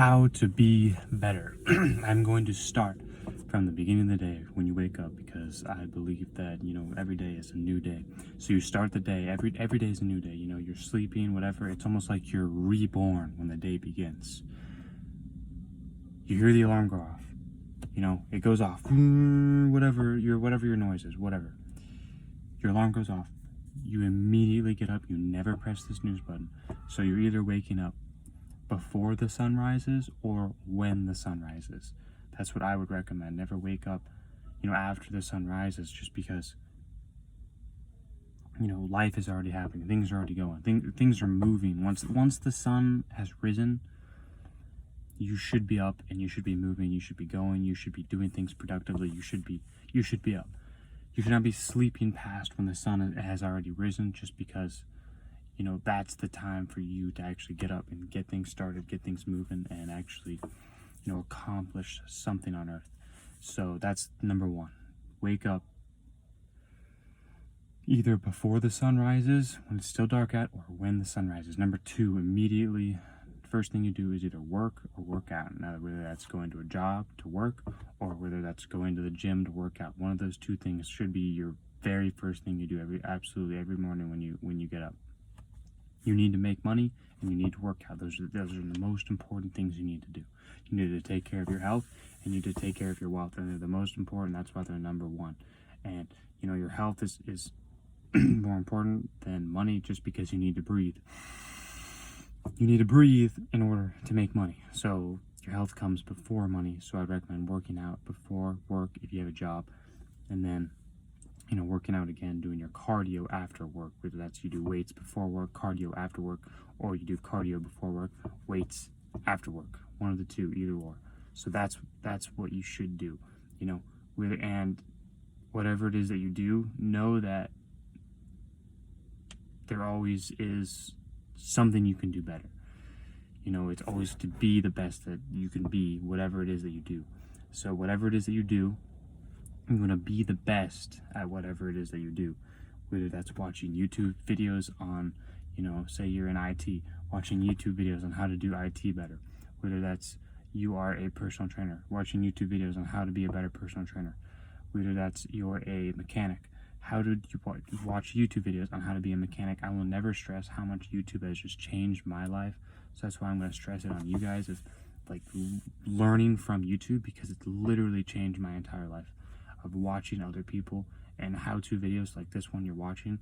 how to be better. I'm going to start from the beginning of the day when you wake up, because I believe that, every day is a new day. So you start the day, every day is a new day. You're sleeping, whatever. It's almost like you're reborn when the day begins. You hear the alarm go off. It goes off. Whatever your noise is, whatever. Your alarm goes off. You immediately get up. You never press the snooze button. So you're either waking up before the sun rises or when the sun rises. That's what I would recommend. Never wake up, after the sun rises, just because, life is already happening. Things are already going. Things are moving. Once the sun has risen, you should be up and you should be moving. You should be going. You should be doing things productively. You should be up. You should not be sleeping past when the sun has already risen, just because that's the time for you to actually get up and get things started, get things moving, and actually, accomplish something on earth. So that's number one. Wake up either before the sun rises, when it's still dark out, or when the sun rises. Number two, immediately, first thing you do is either work or work out. Now, whether that's going to a job to work, or whether that's going to the gym to work out, one of those two things should be your very first thing you do absolutely every morning when you get up. You need to make money and you need to work out. Those are the most important things you need to do. You need to take care of your health and you need to take care of your wealth, and they're the most important. That's why they're number one. And your health is more important than money, just because you need to breathe. You need to breathe in order to make money. So your health comes before money. So I'd recommend working out before work if you have a job, and then working out again, doing your cardio after work, whether that's you do weights before work, cardio after work, or you do cardio before work, weights after work. One of the two, either or. So that's what you should do, and whatever it is that you do, know that there always is something you can do better. It's always to be the best that you can be, whatever it is that you do. So whatever it is that you do, you're going to be the best at whatever it is that you do, whether that's watching YouTube videos on, say you're in IT, watching YouTube videos on how to do IT better, whether that's you are a personal trainer, watching YouTube videos on how to be a better personal trainer, whether that's you're a mechanic, how do you watch YouTube videos on how to be a mechanic. I will never stress how much YouTube has just changed my life, so that's why I'm going to stress it on you guys, is like learning from YouTube, because it's literally changed my entire life. Of watching other people and how-to videos like this one you're watching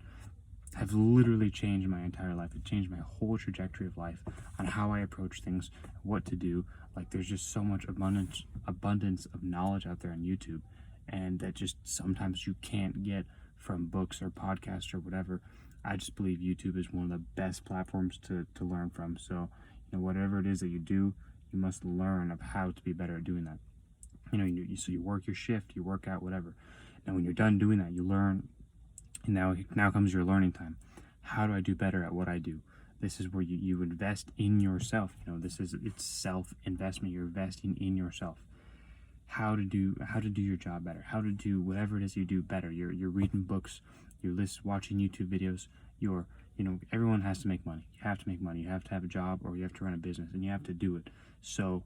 have literally changed my entire life. It changed my whole trajectory of life on how I approach things, what to do. Like, there's just so much abundance of knowledge out there on YouTube, and that just sometimes you can't get from books or podcasts or whatever. I just believe YouTube is one of the best platforms to learn from. So, whatever it is that you do, you must learn of how to be better at doing that. So you work your shift, you work out, whatever. Now, when you're done doing that, you learn, and now comes your learning time. How do I do better at what I do? This is where you invest in yourself. It's self-investment. You're investing in yourself. How to do your job better, how to do whatever it is you do better. You're reading books, you're watching YouTube videos, everyone has to make money. You have to make money. You have to have a job, or you have to run a business, and you have to do it. So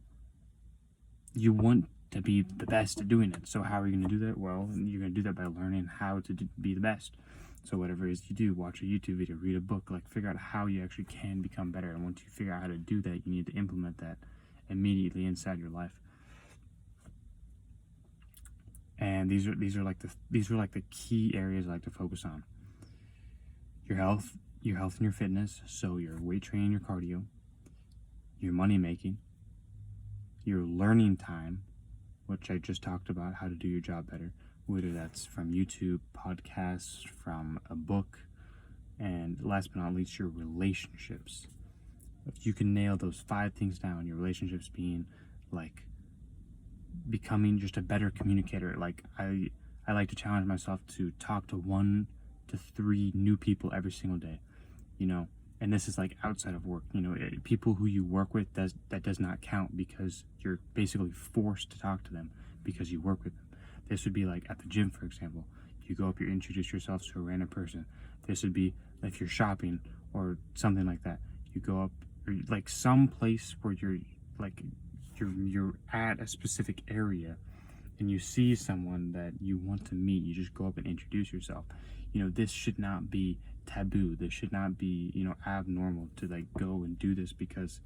you want to be the best at doing it. So how are you going to do that? Well, you're going to do that by learning how to be the best. So whatever it is you do, watch a YouTube video, read a book, figure out how you actually can become better. And once you figure out how to do that, you need to implement that immediately inside your life. And these are like the key areas I like to focus on. Your health and your fitness. So your weight training, your cardio, your money making, your learning time, which I just talked about, how to do your job better, whether that's from YouTube, podcasts, from a book, and last but not least, your relationships. If you can nail those 5 things down, your relationships being like becoming just a better communicator. Like I like to challenge myself to talk to 1 to 3 new people every single day, and this is like outside of work. People who you work with, that does not count, because you're basically forced to talk to them because you work with them. This would be like at the gym, for example. You go up, you introduce yourself to a random person. This would be if you're shopping or something like that. You go up, or like some place where you're like you're at a specific area and you see someone that you want to meet, you just go up and introduce yourself. You know, this should not be taboo. This should not be, you know, abnormal to like go and do this, because,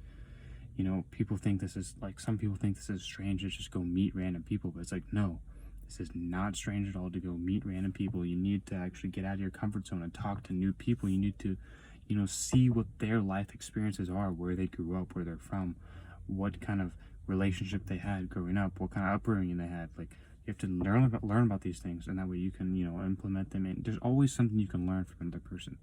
you know, people think this is like, some people think this is strange to just go meet random people, but it's like, no, this is not strange at all to go meet random people. You need to actually get out of your comfort zone and talk to new people. You need to, you know, see what their life experiences are, where they grew up, where they're from, what kind of relationship they had growing up, what kind of upbringing they had. Like, you have to learn about these things, and that way you can, you know, implement them. And there's always something you can learn from another person,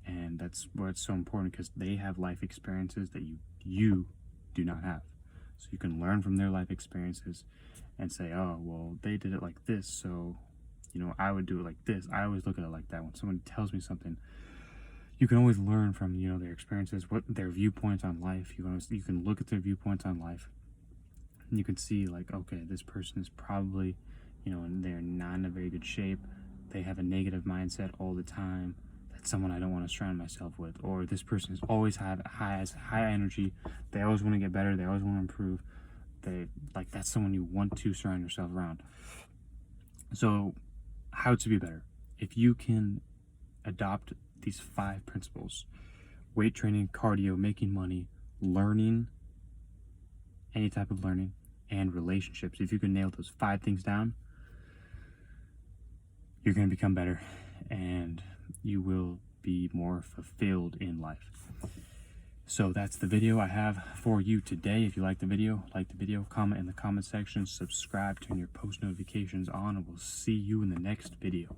and that's why it's so important, because they have life experiences that you do not have. So you can learn from their life experiences and say, oh, well, they did it like this, so, you know, I would do it like this. I always look at it like that. When someone tells me something, you can always learn from, you know, their experiences, what their viewpoints on life. You can look at their viewpoints on life, and you can see, like, okay, this person is probably, you know, they're not in a very good shape. They have a negative mindset all the time. That's someone I don't want to surround myself with. Or this person is always has high energy. They always want to get better. They always want to improve. That's someone you want to surround yourself around. So, how to be better? If you can adopt these 5 principles: weight training, cardio, making money, learning, any type of learning, and relationships. If you can nail those 5 things down, you're going to become better, and you will be more fulfilled in life. So that's the video I have for you today. If you like the video, comment in the comment section, subscribe, turn your post notifications on, and we'll see you in the next video.